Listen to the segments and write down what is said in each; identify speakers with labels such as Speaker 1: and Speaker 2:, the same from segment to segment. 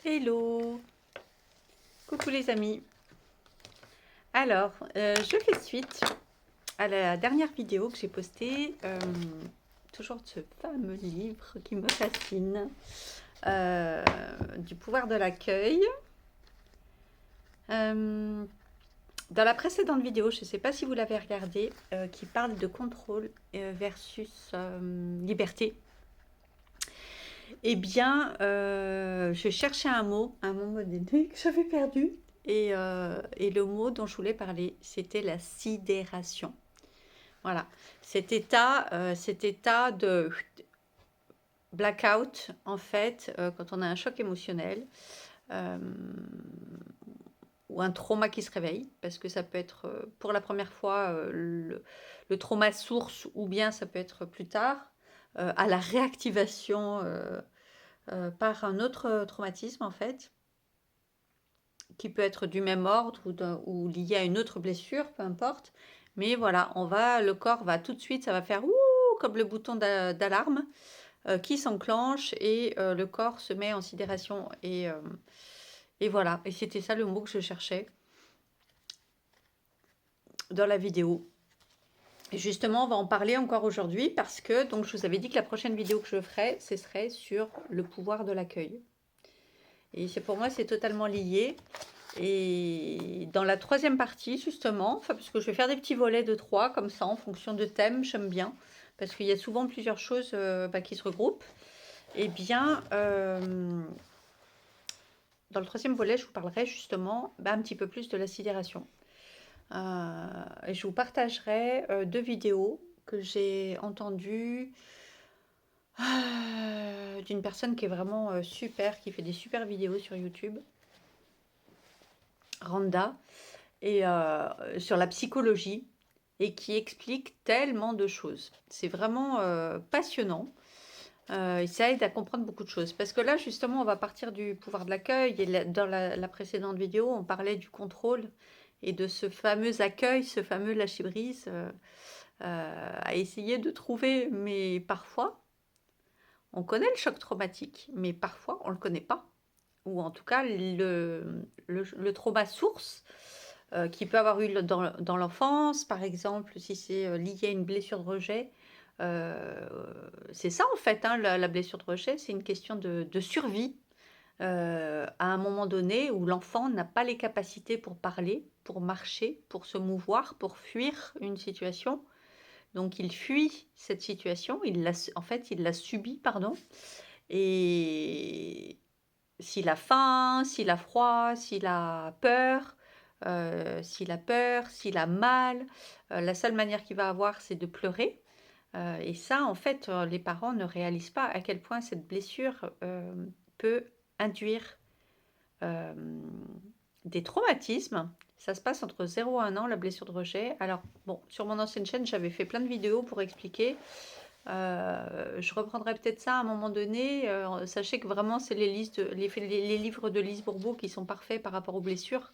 Speaker 1: Hello, coucou les amis. Alors, je fais suite à la dernière vidéo que j'ai postée, toujours de ce fameux livre qui me fascine, du pouvoir de l'accueil. Dans la précédente vidéo, je ne sais pas si vous l'avez regardée, qui parle de contrôle versus liberté. Eh bien, je cherchais un mot à un moment donné que j'avais perdu. Et le mot dont je voulais parler, c'était la sidération. Voilà, cet état de blackout, en fait, quand on a un choc émotionnel euh, ou un trauma qui se réveille, parce que ça peut être pour la première fois le trauma source, ou bien ça peut être plus tard, à la réactivation par un autre traumatisme, en fait, qui peut être du même ordre ou lié à une autre blessure, peu importe. Mais voilà, le corps va tout de suite, ça va faire ouh comme le bouton d'alarme qui s'enclenche et le corps se met en sidération. Et voilà, et c'était ça le mot que je cherchais dans la vidéo. Et justement, on va en parler encore aujourd'hui parce que donc je vous avais dit que la prochaine vidéo que je ferai, ce serait sur le pouvoir de l'accueil. Et pour moi, c'est totalement lié. Et dans la troisième partie, justement, parce que je vais faire des petits volets de 3 comme ça, en fonction de thèmes, j'aime bien, parce qu'il y a souvent plusieurs choses qui se regroupent. Eh bien, dans le troisième volet, je vous parlerai justement un petit peu plus de la sidération. Et je vous partagerai 2 vidéos que j'ai entendues d'une personne qui est vraiment super, qui fait des super vidéos sur YouTube. Randa, et sur la psychologie, et qui explique tellement de choses. C'est vraiment passionnant. Et ça aide à comprendre beaucoup de choses. Parce que là, justement, on va partir du pouvoir de l'accueil. Et dans la précédente vidéo, on parlait du contrôle et de ce fameux accueil, ce fameux lâcher-prise à essayer de trouver. Mais parfois, on connaît le choc traumatique, mais parfois, on ne le connaît pas. Ou en tout cas, le trauma source qui peut avoir eu dans l'enfance, par exemple, si c'est lié à une blessure de rejet. C'est ça en fait, hein, la blessure de rejet, c'est une question de survie à un moment donné où l'enfant n'a pas les capacités pour parler, pour marcher, pour se mouvoir, pour fuir une situation. Donc il fuit cette situation, en fait il l'a subie, pardon. Et s'il a faim, s'il a froid, s'il a peur, s'il a mal, la seule manière qu'il va avoir, c'est de pleurer. Et ça, en fait, les parents ne réalisent pas à quel point cette blessure peut induire euh, des traumatismes. Ça se passe entre 0 et 1 an, la blessure de rejet. Alors, bon, sur mon ancienne chaîne, j'avais fait plein de vidéos pour expliquer. Je reprendrai peut-être ça à un moment donné. Sachez que vraiment, c'est les livres de Lise Bourbeau qui sont parfaits par rapport aux blessures.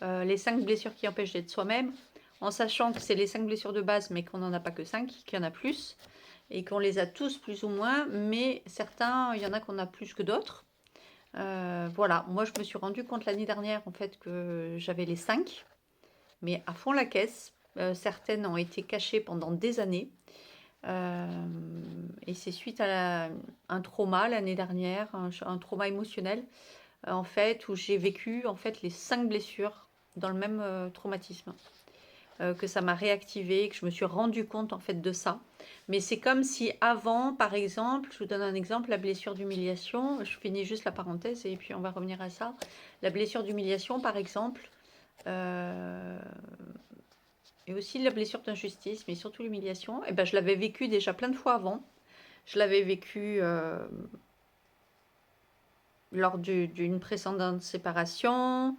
Speaker 1: Les 5 blessures qui empêchent d'être soi-même, en sachant que c'est les 5 blessures de base, mais qu'on n'en a pas que 5, qu'il y en a plus, et qu'on les a tous plus ou moins, mais certains, il y en a qu'on a plus que d'autres. Voilà, moi je me suis rendu compte l'année dernière en fait que j'avais les 5, mais à fond la caisse. Certaines ont été cachées pendant des années. Et c'est suite à un trauma l'année dernière, un trauma émotionnel, en fait, où j'ai vécu en fait les 5 blessures dans le même traumatisme. Que ça m'a réactivé, que je me suis rendu compte en fait de ça. Mais c'est comme si avant, par exemple, je vous donne un exemple, la blessure d'humiliation, je finis juste la parenthèse et puis on va revenir à ça. La blessure d'humiliation, par exemple, et aussi la blessure d'injustice, mais surtout l'humiliation, et ben, je l'avais vécu déjà plein de fois avant. Je l'avais vécu lors d'une précédente séparation,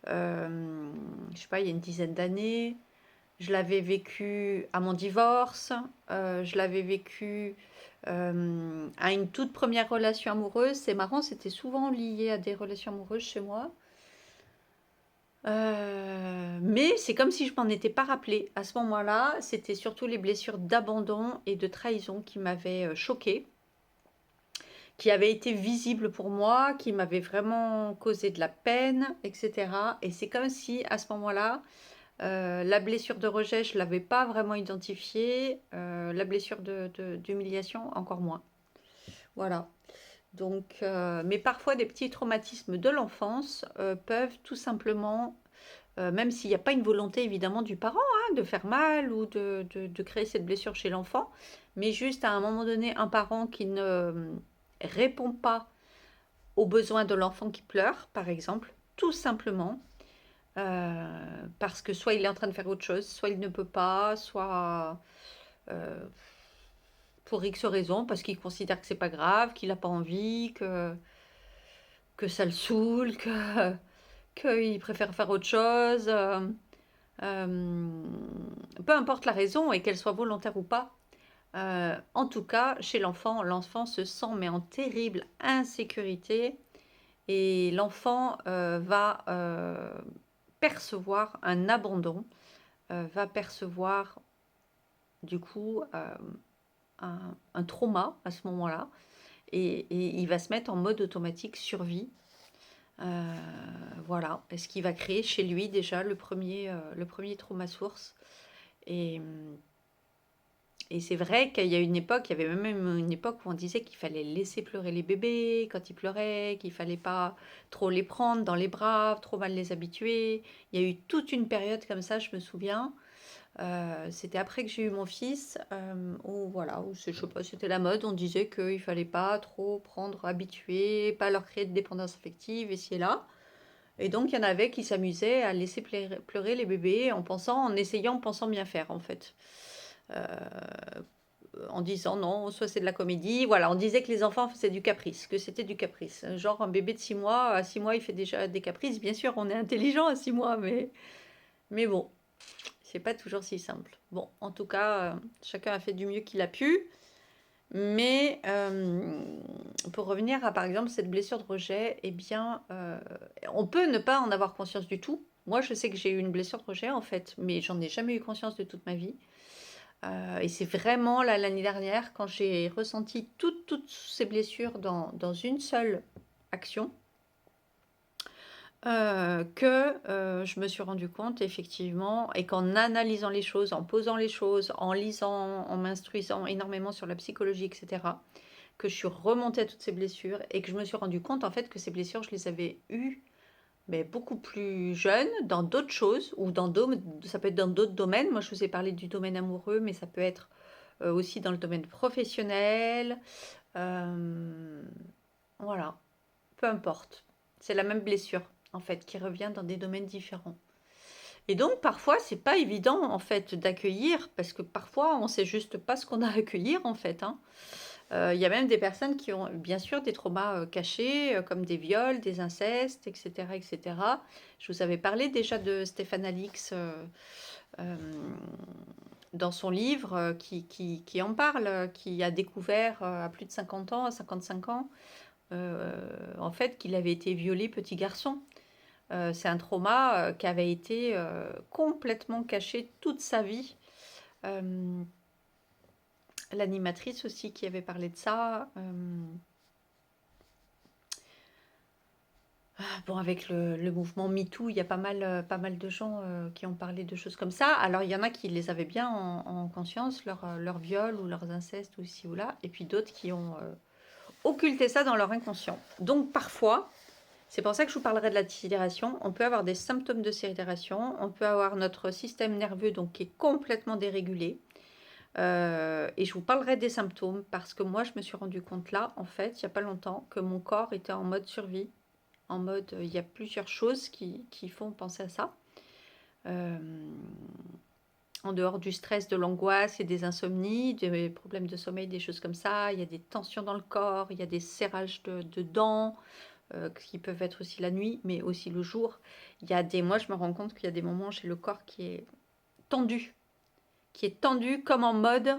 Speaker 1: je sais pas, il y a une dizaine d'années. Je l'avais vécu à mon divorce, je l'avais vécu à une toute première relation amoureuse. C'est marrant, c'était souvent lié à des relations amoureuses chez moi. Mais c'est comme si je m'en étais pas rappelé. À ce moment-là, c'était surtout les blessures d'abandon et de trahison qui m'avaient choquée, qui avait été visible pour moi, qui m'avait vraiment causé de la peine, etc. Et c'est comme si, à ce moment-là, la blessure de rejet, je ne l'avais pas vraiment identifiée. La blessure d'humiliation, encore moins. Voilà. Donc, mais parfois, des petits traumatismes de l'enfance peuvent tout simplement, même s'il n'y a pas une volonté évidemment du parent de faire mal ou de créer cette blessure chez l'enfant, mais juste à un moment donné, un parent qui ne répond pas aux besoins de l'enfant qui pleure, par exemple, tout simplement, parce que soit il est en train de faire autre chose, soit il ne peut pas, soit euh, pour X raisons, parce qu'il considère que c'est pas grave, qu'il n'a pas envie, que ça le saoule, qu'il préfère faire autre chose. Euh, Peu importe la raison et qu'elle soit volontaire ou pas. En tout cas, chez l'enfant, l'enfant se sent mais en terrible insécurité et l'enfant va percevoir un abandon, va percevoir du coup un trauma à ce moment-là et il va se mettre en mode automatique survie. Voilà, et ce qui va créer chez lui déjà le premier trauma source. Et, et c'est vrai qu'il y a une époque, il y avait même une époque où on disait qu'il fallait laisser pleurer les bébés quand ils pleuraient, qu'il fallait pas trop les prendre dans les bras, trop mal les habituer. Il y a eu toute une période comme ça, je me souviens. C'était après que j'ai eu mon fils, où voilà, où je sais pas, c'était la mode. On disait qu'il fallait pas trop prendre, habituer, pas leur créer de dépendance affective, et ci et là. Et donc il y en avait qui s'amusaient à laisser pleurer les bébés en essayant, en pensant bien faire en fait. Euh, En disant non, soit c'est de la comédie. Voilà, on disait que les enfants faisaient du caprice, que c'était du caprice. Genre un bébé de 6 mois, à 6 mois, il fait déjà des caprices. Bien sûr, on est intelligent à 6 mois, mais bon, c'est pas toujours si simple. Bon, en tout cas, chacun a fait du mieux qu'il a pu. Mais pour revenir à, par exemple, cette blessure de rejet, eh bien, on peut ne pas en avoir conscience du tout. Moi, je sais que j'ai eu une blessure de rejet, en fait, mais j'en ai jamais eu conscience de toute ma vie. Et c'est vraiment là, l'année dernière, quand j'ai ressenti toutes ces blessures dans une seule action, que je me suis rendu compte effectivement, et qu'en analysant les choses, en posant les choses, en lisant, en m'instruisant énormément sur la psychologie, etc., que je suis remontée à toutes ces blessures et que je me suis rendu compte en fait que ces blessures, je les avais eues mais beaucoup plus jeune, dans d'autres choses, ou ça peut être dans d'autres domaines. Moi, je vous ai parlé du domaine amoureux, mais ça peut être aussi dans le domaine professionnel. Euh, voilà, peu importe. C'est la même blessure, en fait, qui revient dans des domaines différents. Et donc, parfois, c'est pas évident, en fait, d'accueillir, parce que parfois, on sait juste pas ce qu'on a à accueillir, en fait, hein. Il y a même des personnes qui ont bien sûr des traumas cachés, comme des viols, des incestes, etc., etc. Je vous avais parlé déjà de Stéphane Alix euh, dans son livre qui en parle, qui a découvert à plus de 50 ans, à 55 ans, en fait, qu'il avait été violé petit garçon. C'est un trauma qui avait été complètement caché toute sa vie. Euh, L'animatrice aussi qui avait parlé de ça. Bon, avec le mouvement MeToo, il y a pas mal de gens qui ont parlé de choses comme ça. Alors, il y en a qui les avaient bien en conscience, leur viol ou leurs incestes ou ici ou là, et puis d'autres qui ont occulté ça dans leur inconscient. Donc, parfois, c'est pour ça que je vous parlerai de la sidération, on peut avoir des symptômes de sidération, on peut avoir notre système nerveux donc, qui est complètement dérégulé. Et je vous parlerai des symptômes parce que moi, je me suis rendu compte là, en fait, il n'y a pas longtemps, que mon corps était en mode survie. En mode, il y a plusieurs choses qui font penser à ça. Euh, En dehors du stress, de l'angoisse et des insomnies, des problèmes de sommeil, des choses comme ça, il y a des tensions dans le corps, il y a des serrages de dents qui peuvent être aussi la nuit, mais aussi le jour. Moi, je me rends compte qu'il y a des moments chez le corps tendu, qui est tendu comme en mode,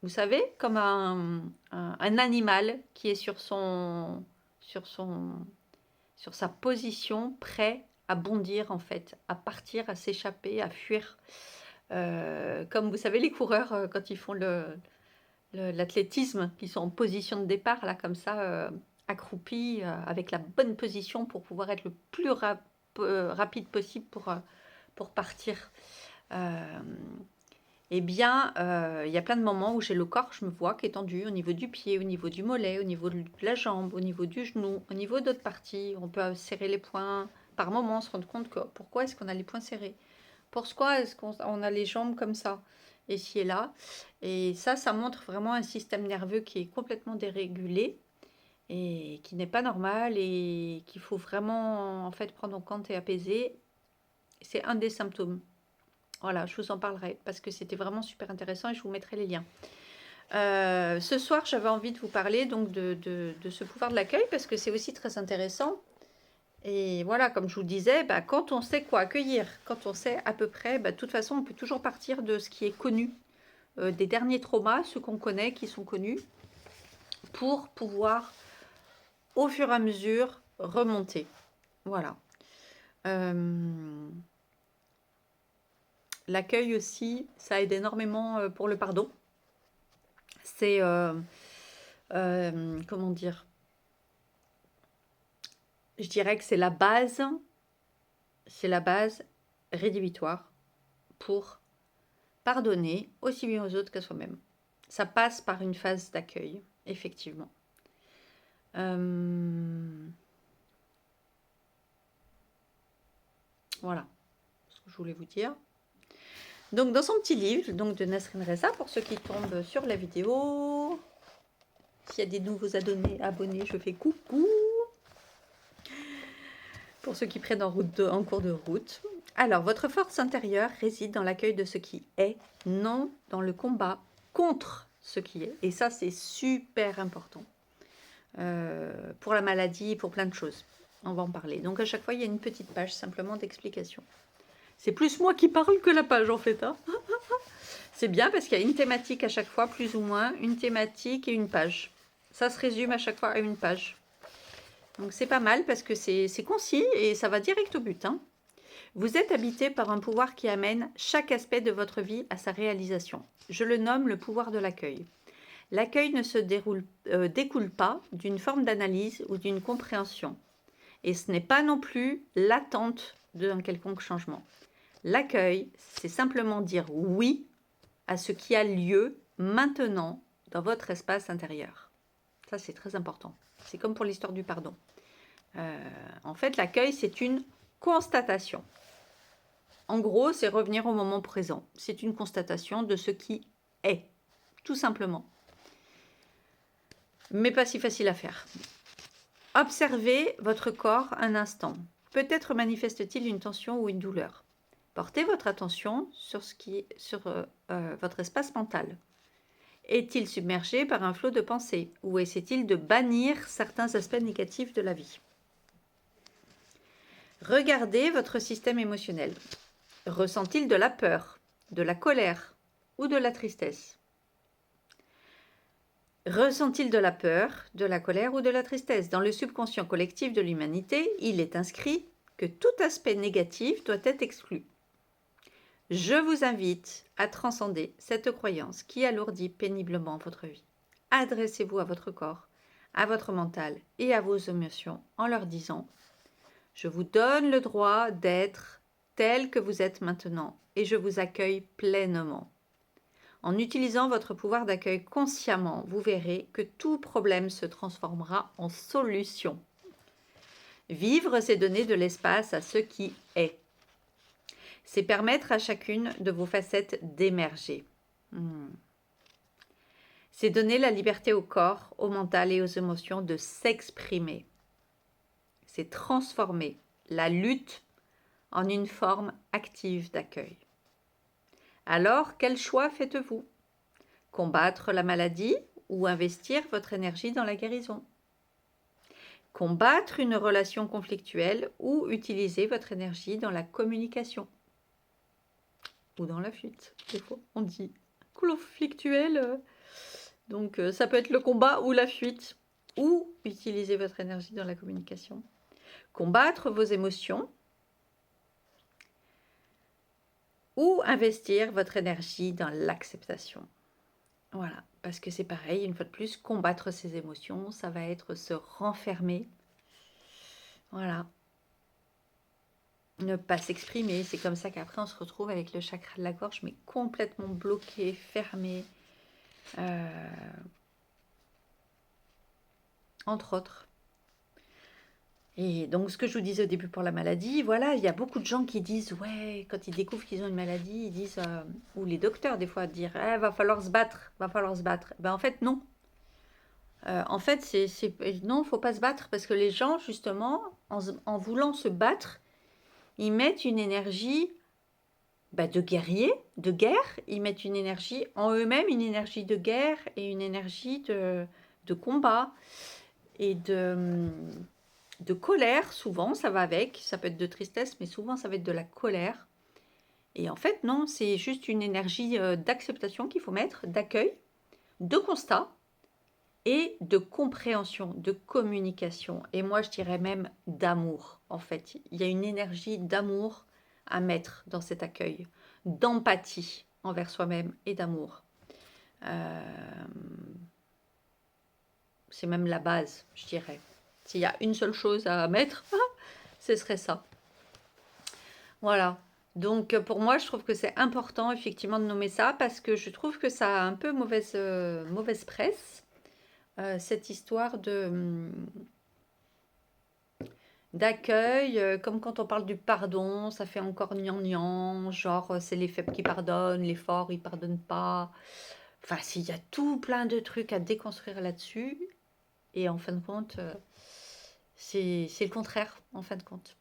Speaker 1: vous savez, comme un animal qui est sur son, sur sa position, prêt à bondir en fait, à partir, à s'échapper, à fuir. Comme vous savez, les coureurs, quand ils font l'athlétisme, qui sont en position de départ, là, comme ça, accroupis, avec la bonne position pour pouvoir être le plus rapide possible pour partir. Eh bien, il y a plein de moments où j'ai le corps, je me vois, qui est tendu au niveau du pied, au niveau du mollet, au niveau de la jambe, au niveau du genou, au niveau d'autres parties. On peut serrer les poings. Par moment, on se rend compte que pourquoi est-ce qu'on a les poings serrés? Pourquoi est-ce qu'on a les jambes comme ça? Ici et là. Et ça montre vraiment un système nerveux qui est complètement dérégulé et qui n'est pas normal et qu'il faut vraiment en fait prendre en compte et apaiser. C'est un des symptômes. Voilà, je vous en parlerai parce que c'était vraiment super intéressant et je vous mettrai les liens. Ce soir, j'avais envie de vous parler donc de ce pouvoir de l'accueil parce que c'est aussi très intéressant. Et voilà, comme je vous le disais, bah, quand on sait quoi accueillir, quand on sait à peu près, bah, de toute façon, on peut toujours partir de ce qui est connu, des derniers traumas, ceux qu'on connaît, qui sont connus, pour pouvoir, au fur et à mesure, remonter. Voilà. L'accueil aussi, ça aide énormément pour le pardon. C'est, comment dire, je dirais que c'est la base rédhibitoire pour pardonner aussi bien aux autres qu'à soi-même. Ça passe par une phase d'accueil, effectivement. Voilà ce que je voulais vous dire. Donc, dans son petit livre donc de Nasrin Ressa, pour ceux qui tombent sur la vidéo, s'il y a des nouveaux abonnés, je fais coucou. Pour ceux qui prennent en cours de route. Alors, votre force intérieure réside dans l'accueil de ce qui est, non dans le combat contre ce qui est. Et ça, c'est super important. Pour la maladie, pour plein de choses. On va en parler. Donc, à chaque fois, il y a une petite page simplement d'explication. C'est plus moi qui parle que la page, en fait. Hein. C'est bien parce qu'il y a une thématique à chaque fois, plus ou moins, une thématique et une page. Ça se résume à chaque fois à une page. Donc c'est pas mal parce que c'est concis et ça va direct au but. Hein. Vous êtes habité par un pouvoir qui amène chaque aspect de votre vie à sa réalisation. Je le nomme le pouvoir de l'accueil. L'accueil ne se découle pas d'une forme d'analyse ou d'une compréhension. Et ce n'est pas non plus l'attente d'un quelconque changement. L'accueil, c'est simplement dire oui à ce qui a lieu maintenant dans votre espace intérieur. Ça, c'est très important. C'est comme pour l'histoire du pardon. En fait, l'accueil, c'est une constatation. En gros, c'est revenir au moment présent. C'est une constatation de ce qui est, tout simplement. Mais pas si facile à faire. Observez votre corps un instant. Peut-être manifeste-t-il une tension ou une douleur. Portez votre attention sur votre espace mental. Est-il submergé par un flot de pensées ou essaie-t-il de bannir certains aspects négatifs de la vie? Regardez votre système émotionnel. Ressent-il de la peur, de la colère ou de la tristesse? Ressent-il de la peur, de la colère ou de la tristesse? Dans le subconscient collectif de l'humanité, il est inscrit que tout aspect négatif doit être exclu. Je vous invite à transcender cette croyance qui alourdit péniblement votre vie. Adressez-vous à votre corps, à votre mental et à vos émotions en leur disant « Je vous donne le droit d'être tel que vous êtes maintenant et je vous accueille pleinement. » En utilisant votre pouvoir d'accueil consciemment, vous verrez que tout problème se transformera en solution. Vivre, c'est donner de l'espace à ce qui est. C'est permettre à chacune de vos facettes d'émerger. C'est donner la liberté au corps, au mental et aux émotions de s'exprimer. C'est transformer la lutte en une forme active d'accueil. Alors, quel choix faites-vous? Combattre la maladie ou investir votre énergie dans la guérison? Combattre une relation conflictuelle ou utiliser votre énergie dans la communication? Ou dans la fuite, des fois on dit conflictuelle. Donc ça peut être le combat ou la fuite. Ou utiliser votre énergie dans la communication. Combattre vos émotions ou investir votre énergie dans l'acceptation. Voilà, parce que c'est pareil, une fois de plus, combattre ses émotions, ça va être se renfermer. Voilà, ne pas s'exprimer. C'est comme ça qu'après, on se retrouve avec le chakra de la gorge, mais complètement bloqué, fermé, entre autres. Et donc, ce que je vous disais au début pour la maladie, voilà, il y a beaucoup de gens qui disent, ouais, quand ils découvrent qu'ils ont une maladie, ils disent, ou les docteurs des fois, dire, va falloir se battre, va falloir se battre. Ben, en fait, non. En fait, non, faut pas se battre parce que les gens, justement, en voulant se battre, ils mettent une énergie de guerrier, de guerre. Ils mettent une énergie en eux-mêmes, une énergie de guerre et une énergie de combat et de colère. Souvent, ça va avec. Ça peut être de tristesse, mais souvent, ça va être de la colère. Et en fait, non, c'est juste une énergie d'acceptation qu'il faut mettre, d'accueil, de constat et de compréhension, de communication. Et moi, je dirais même d'amour, en fait. Il y a une énergie d'amour à mettre dans cet accueil, d'empathie envers soi-même et d'amour. C'est même la base, je dirais. S'il y a une seule chose à mettre, ce serait ça. Voilà. Donc, pour moi, je trouve que c'est important, effectivement, de nommer ça, parce que je trouve que ça a un peu mauvaise presse. Cette histoire d'accueil, comme quand on parle du pardon, ça fait encore gnangnan, genre c'est les faibles qui pardonnent, les forts ils pardonnent pas. Enfin, s'il y a tout plein de trucs à déconstruire là-dessus, et en fin de compte, c'est le contraire, en fin de compte.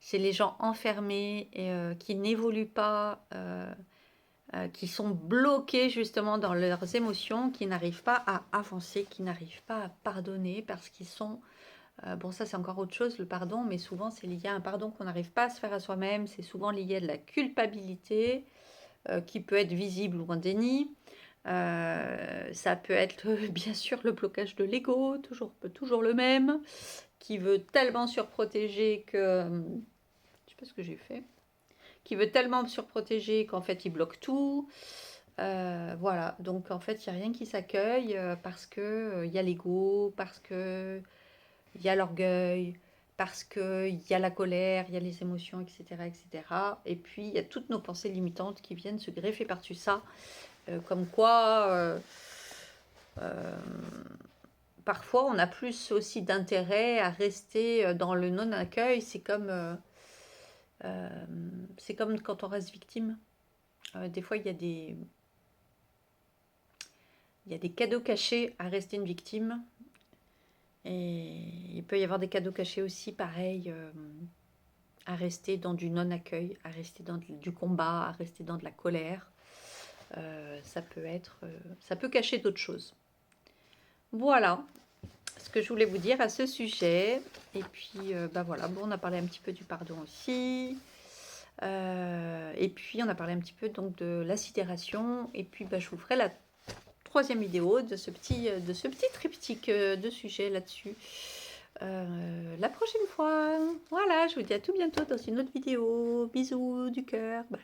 Speaker 1: C'est les gens enfermés et qui n'évoluent pas, qui sont bloqués justement dans leurs émotions, qui n'arrivent pas à avancer, qui n'arrivent pas à pardonner parce qu'ils sont... bon, ça c'est encore autre chose, le pardon, mais souvent c'est lié à un pardon qu'on n'arrive pas à se faire à soi-même, c'est souvent lié à de la culpabilité qui peut être visible ou en déni. Ça peut être bien sûr le blocage de l'ego, toujours le même, qui veut tellement surprotéger que... je sais pas ce que j'ai fait. Qui veut tellement surprotéger qu'en fait il bloque tout. Voilà, donc en fait il n'y a rien qui s'accueille parce que il y a l'ego, parce que il y a l'orgueil, parce qu'il y a la colère, il y a les émotions, etc., etc. Et puis il y a toutes nos pensées limitantes qui viennent se greffer par-dessus ça, comme quoi parfois on a plus aussi d'intérêt à rester dans le non-accueil. C'est comme quand on reste victime. Des fois, il y a des cadeaux cachés à rester une victime. Et il peut y avoir des cadeaux cachés aussi, pareil, à rester dans du non-accueil, à rester dans du combat, à rester dans de la colère. Ça peut cacher d'autres choses. Voilà ce que je voulais vous dire à ce sujet. Et puis, voilà, bon, on a parlé un petit peu du pardon aussi. Et puis, on a parlé un petit peu donc de la sidération. Et puis, je vous ferai la troisième vidéo de ce petit triptyque de sujets là-dessus la prochaine fois. Voilà, je vous dis à tout bientôt dans une autre vidéo. Bisous du cœur. Bye.